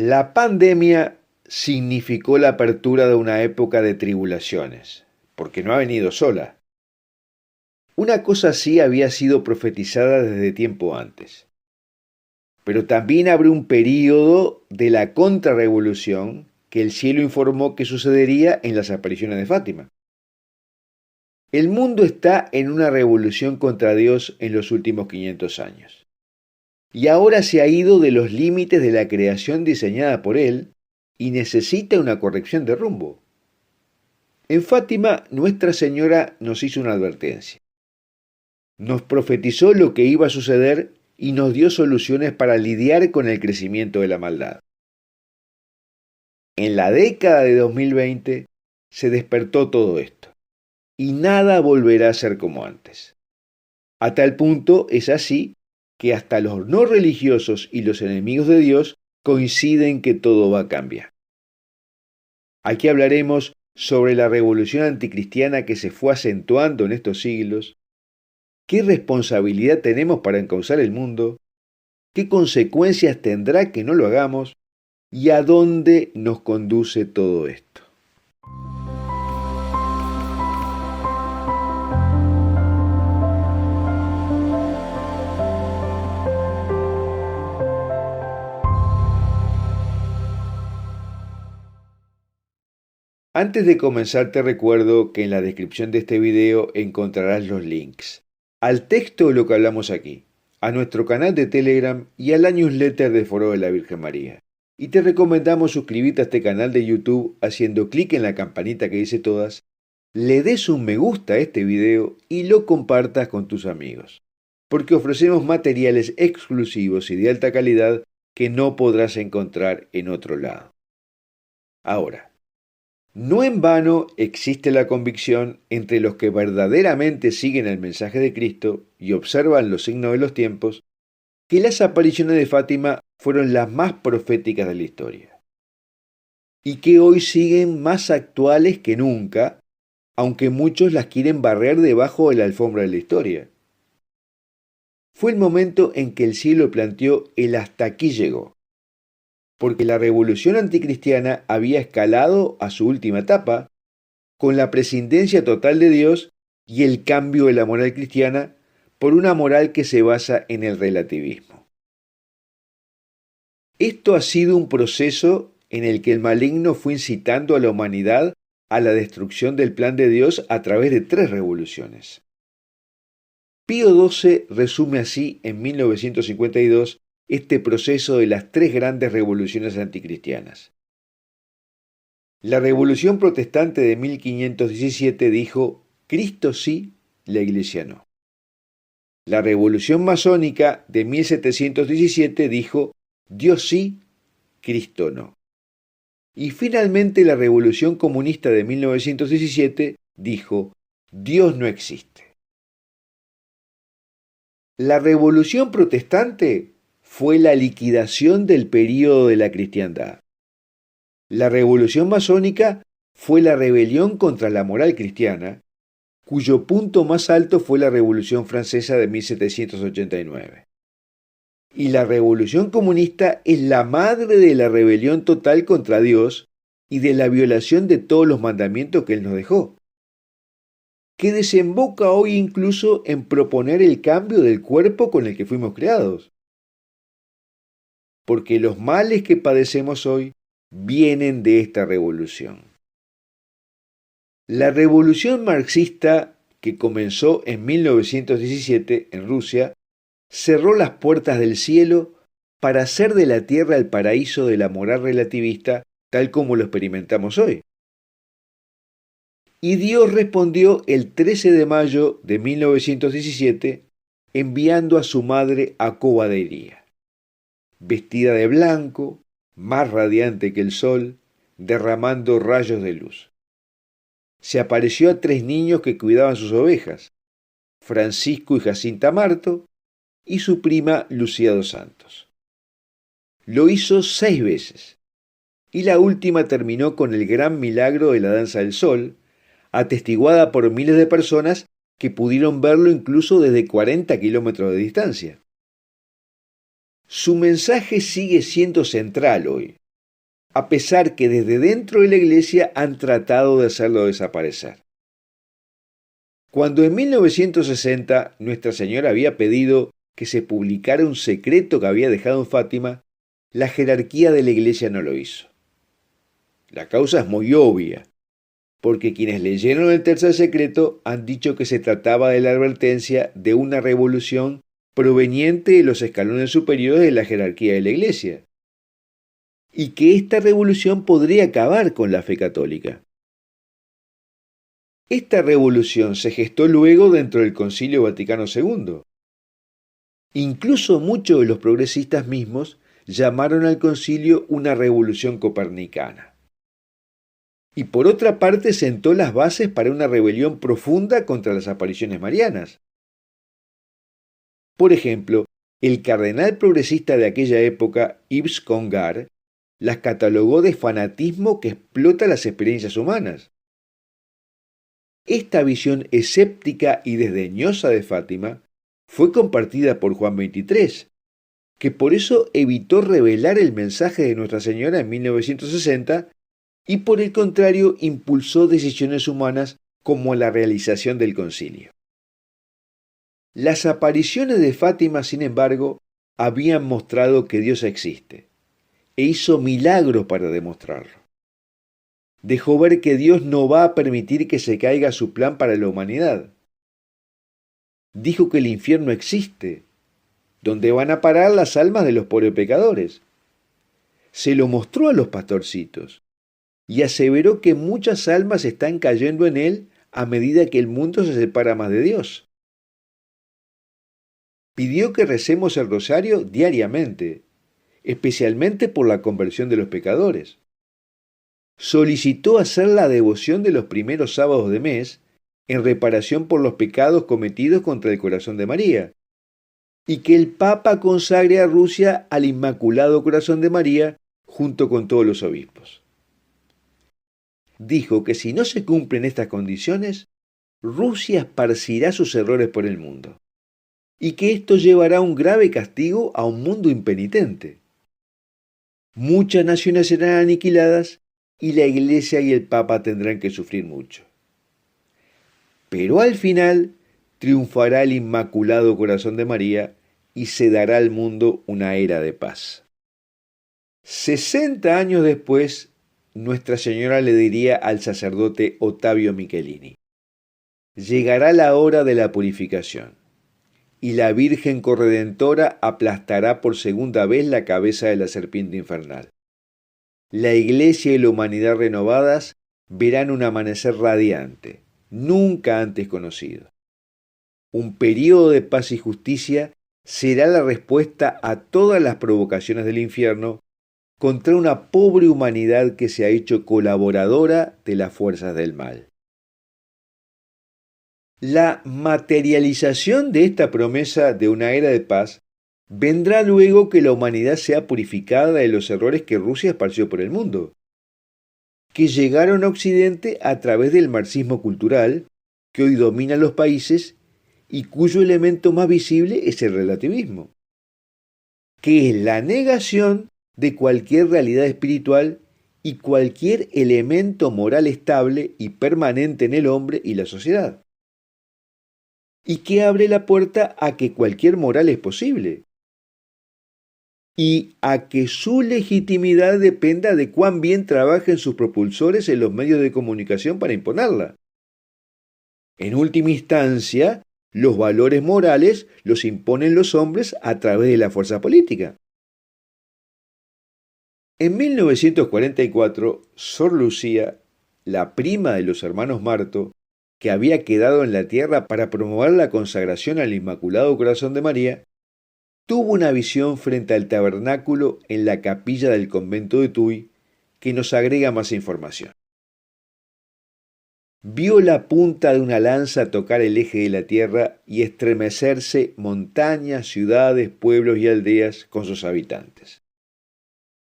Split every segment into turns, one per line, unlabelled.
La pandemia significó la apertura de una época de tribulaciones, porque no ha venido sola. Una cosa así había sido profetizada desde tiempo antes. Pero también abrió un período de la contrarrevolución que el cielo informó que sucedería en las apariciones de Fátima. El mundo está en una revolución contra Dios en los últimos 500 años. Y ahora se ha ido de los límites de la creación diseñada por Él y necesita una corrección de rumbo. En Fátima, Nuestra Señora nos hizo una advertencia. Nos profetizó lo que iba a suceder y nos dio soluciones para lidiar con el crecimiento de la maldad. En la década de 2020 se despertó todo esto y nada volverá a ser como antes. A tal punto es así que hasta los no religiosos y los enemigos de Dios coinciden que todo va a cambiar. Aquí hablaremos sobre la revolución anticristiana que se fue acentuando en estos siglos, qué responsabilidad tenemos para encauzar el mundo, qué consecuencias tendrá que no lo hagamos y a dónde nos conduce todo esto. Antes de comenzar te recuerdo que en la descripción de este video encontrarás los links al texto de lo que hablamos aquí, a nuestro canal de Telegram y a la newsletter de Foro de la Virgen María. Y te recomendamos suscribirte a este canal de YouTube haciendo clic en la campanita que dice todas, le des un me gusta a este video y lo compartas con tus amigos, porque ofrecemos materiales exclusivos y de alta calidad que no podrás encontrar en otro lado. Ahora, no en vano existe la convicción entre los que verdaderamente siguen el mensaje de Cristo y observan los signos de los tiempos, que las apariciones de Fátima fueron las más proféticas de la historia, y que hoy siguen más actuales que nunca, aunque muchos las quieren barrer debajo de la alfombra de la historia. Fue el momento en que el cielo planteó el hasta aquí llegó, porque la revolución anticristiana había escalado a su última etapa, con la prescindencia total de Dios y el cambio de la moral cristiana por una moral que se basa en el relativismo. Esto ha sido un proceso en el que el maligno fue incitando a la humanidad a la destrucción del plan de Dios a través de 3 revoluciones. Pío XII resume así en 1952 este proceso de las 3 grandes revoluciones anticristianas. La Revolución Protestante de 1517 dijo, Cristo sí, la Iglesia no. La Revolución Masónica de 1717 dijo, Dios sí, Cristo no. Y finalmente la Revolución Comunista de 1917 dijo, Dios no existe. La Revolución Protestante fue la liquidación del período de la cristiandad. La Revolución Masónica fue la rebelión contra la moral cristiana, cuyo punto más alto fue la Revolución Francesa de 1789. Y la Revolución Comunista es la madre de la rebelión total contra Dios y de la violación de todos los mandamientos que Él nos dejó, que desemboca hoy incluso en proponer el cambio del cuerpo con el que fuimos creados. Porque los males que padecemos hoy vienen de esta revolución. La revolución marxista, que comenzó en 1917 en Rusia, cerró las puertas del cielo para hacer de la tierra el paraíso de la moral relativista tal como lo experimentamos hoy. Y Dios respondió el 13 de mayo de 1917 enviando a su madre a Cobadeiría, vestida de blanco, más radiante que el sol, derramando rayos de luz. Se apareció a 3 niños que cuidaban sus ovejas, Francisco y Jacinta Marto, y su prima Lucía dos Santos. Lo hizo 6 veces, y la última terminó con el gran milagro de la danza del sol, atestiguada por miles de personas que pudieron verlo incluso desde 40 kilómetros de distancia. Su mensaje sigue siendo central hoy, a pesar que desde dentro de la Iglesia han tratado de hacerlo desaparecer. Cuando en 1960 Nuestra Señora había pedido que se publicara un secreto que había dejado en Fátima, la jerarquía de la Iglesia no lo hizo. La causa es muy obvia, porque quienes leyeron el tercer secreto han dicho que se trataba de la advertencia de una revolución proveniente de los escalones superiores de la jerarquía de la Iglesia, y que esta revolución podría acabar con la fe católica. Esta revolución se gestó luego dentro del Concilio Vaticano II. Incluso muchos de los progresistas mismos llamaron al concilio una revolución copernicana. Y por otra parte sentó las bases para una rebelión profunda contra las apariciones marianas. Por ejemplo, el cardenal progresista de aquella época, Yves Congar, las catalogó de fanatismo que explota las experiencias humanas. Esta visión escéptica y desdeñosa de Fátima fue compartida por Juan XXIII, que por eso evitó revelar el mensaje de Nuestra Señora en 1960 y por el contrario impulsó decisiones humanas como la realización del concilio. Las apariciones de Fátima, sin embargo, habían mostrado que Dios existe, e hizo milagros para demostrarlo. Dejó ver que Dios no va a permitir que se caiga su plan para la humanidad. Dijo que el infierno existe, donde van a parar las almas de los pobres pecadores. Se lo mostró a los pastorcitos y aseveró que muchas almas están cayendo en él a medida que el mundo se separa más de Dios. Pidió que recemos el rosario diariamente, especialmente por la conversión de los pecadores. Solicitó hacer la devoción de los primeros sábados de mes en reparación por los pecados cometidos contra el corazón de María, y que el Papa consagre a Rusia al Inmaculado Corazón de María junto con todos los obispos. Dijo que si no se cumplen estas condiciones, Rusia esparcirá sus errores por el mundo, y que esto llevará un grave castigo a un mundo impenitente. Muchas naciones serán aniquiladas y la Iglesia y el Papa tendrán que sufrir mucho. Pero al final triunfará el Inmaculado Corazón de María y se dará al mundo una era de paz. 60 años después, Nuestra Señora le diría al sacerdote Ottavio Michelini: llegará la hora de la purificación, y la Virgen Corredentora aplastará por segunda vez la cabeza de la serpiente infernal. La Iglesia y la humanidad renovadas verán un amanecer radiante, nunca antes conocido. Un período de paz y justicia será la respuesta a todas las provocaciones del infierno contra una pobre humanidad que se ha hecho colaboradora de las fuerzas del mal. La materialización de esta promesa de una era de paz vendrá luego que la humanidad sea purificada de los errores que Rusia esparció por el mundo, que llegaron a Occidente a través del marxismo cultural que hoy domina los países y cuyo elemento más visible es el relativismo, que es la negación de cualquier realidad espiritual y cualquier elemento moral estable y permanente en el hombre y la sociedad, y que abre la puerta a que cualquier moral es posible, y a que su legitimidad dependa de cuán bien trabajen sus propulsores en los medios de comunicación para imponerla. En última instancia, los valores morales los imponen los hombres a través de la fuerza política. En 1944, Sor Lucía, la prima de los hermanos Marto, que había quedado en la tierra para promover la consagración al Inmaculado Corazón de María, tuvo una visión frente al tabernáculo en la capilla del convento de Tuy que nos agrega más información. Vio la punta de una lanza tocar el eje de la tierra y estremecerse montañas, ciudades, pueblos y aldeas con sus habitantes.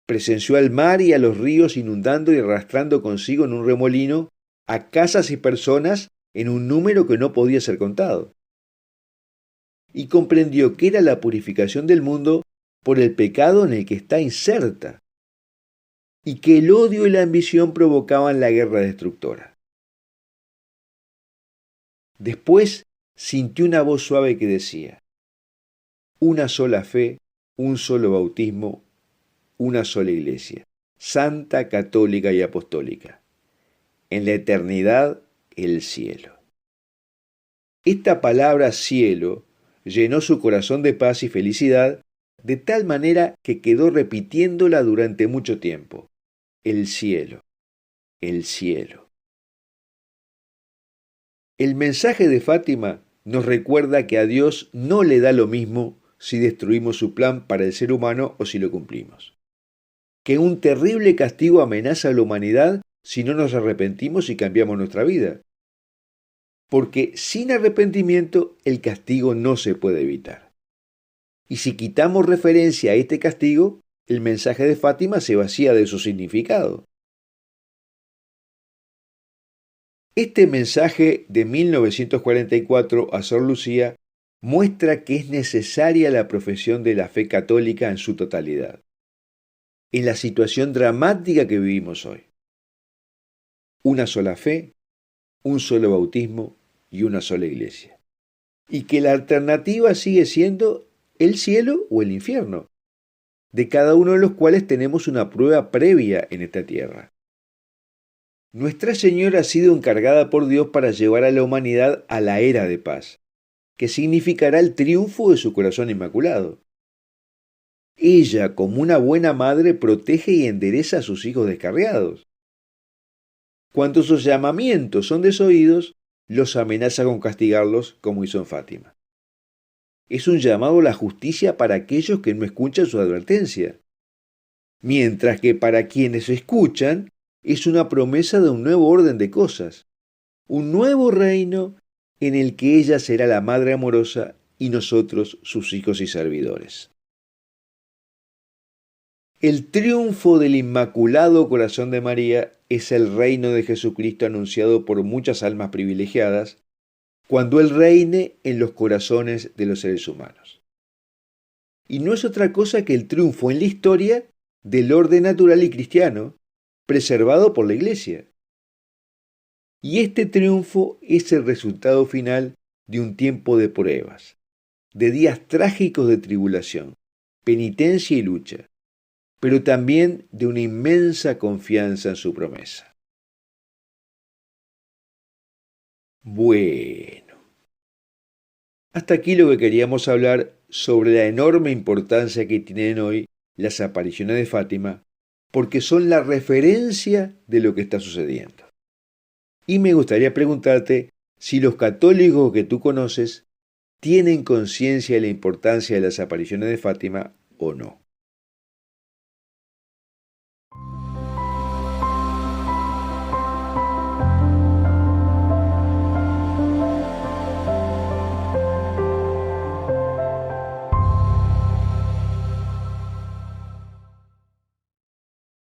Presenció al mar y a los ríos inundando y arrastrando consigo en un remolino a casas y personas en un número que no podía ser contado. Y comprendió que era la purificación del mundo por el pecado en el que está inserta. y que el odio y la ambición provocaban la guerra destructora. Después sintió una voz suave que decía: una sola fe, un solo bautismo, una sola iglesia, santa, católica y apostólica. En la eternidad, el cielo. Esta palabra cielo llenó su corazón de paz y felicidad, de tal manera que quedó repitiéndola durante mucho tiempo. El cielo, el cielo. El mensaje de Fátima nos recuerda que a Dios no le da lo mismo si destruimos su plan para el ser humano o si lo cumplimos. Que un terrible castigo amenaza a la humanidad si no nos arrepentimos y cambiamos nuestra vida. Porque sin arrepentimiento el castigo no se puede evitar. Y si quitamos referencia a este castigo, el mensaje de Fátima se vacía de su significado. Este mensaje de 1944 a Sor Lucía muestra que es necesaria la profesión de la fe católica en su totalidad, en la situación dramática que vivimos hoy. Una sola fe, un solo bautismo y una sola iglesia. Y que la alternativa sigue siendo el cielo o el infierno, de cada uno de los cuales tenemos una prueba previa en esta tierra. Nuestra Señora ha sido encargada por Dios para llevar a la humanidad a la era de paz, que significará el triunfo de su corazón inmaculado. Ella, como una buena madre, protege y endereza a sus hijos descarriados. Cuando sus llamamientos son desoídos, los amenaza con castigarlos, como hizo en Fátima. Es un llamado a la justicia para aquellos que no escuchan su advertencia, mientras que para quienes escuchan es una promesa de un nuevo orden de cosas, un nuevo reino en el que ella será la madre amorosa y nosotros sus hijos y servidores. El triunfo del Inmaculado Corazón de María es el reino de Jesucristo anunciado por muchas almas privilegiadas cuando Él reine en los corazones de los seres humanos. Y no es otra cosa que el triunfo en la historia del orden natural y cristiano, preservado por la Iglesia. Y este triunfo es el resultado final de un tiempo de pruebas, de días trágicos de tribulación, penitencia y lucha, pero también de una inmensa confianza en su promesa. Bueno, hasta aquí lo que queríamos hablar sobre la enorme importancia que tienen hoy las apariciones de Fátima, porque son la referencia de lo que está sucediendo. Y me gustaría preguntarte si los católicos que tú conoces tienen conciencia de la importancia de las apariciones de Fátima o no.